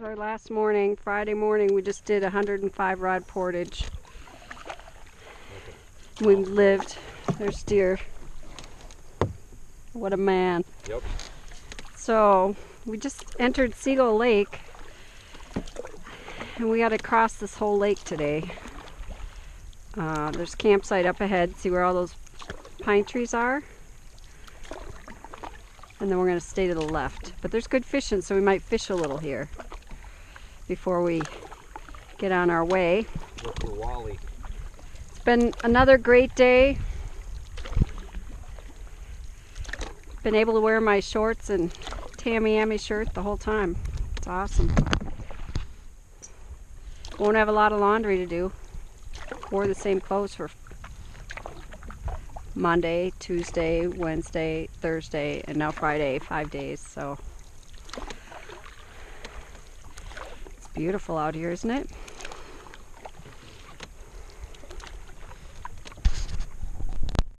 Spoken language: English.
Our last morning, Friday morning, we just did 105 rod portage. We lived. There's deer. What a man. Yep. So we just entered Seagull Lake, and we got to cross this whole lake today. There's a campsite up ahead. See where all those pine trees are? And then we're going to stay to the left. But there's good fishing, so we might fish a little here before we get on our way. Look for Wally. It's been another great day. Been able to wear my shorts and Tammy shirt the whole time. It's awesome. Won't have a lot of laundry to do. Wore the same clothes for Monday, Tuesday, Wednesday, Thursday, and now Friday, 5 days. So it's beautiful out here, isn't it?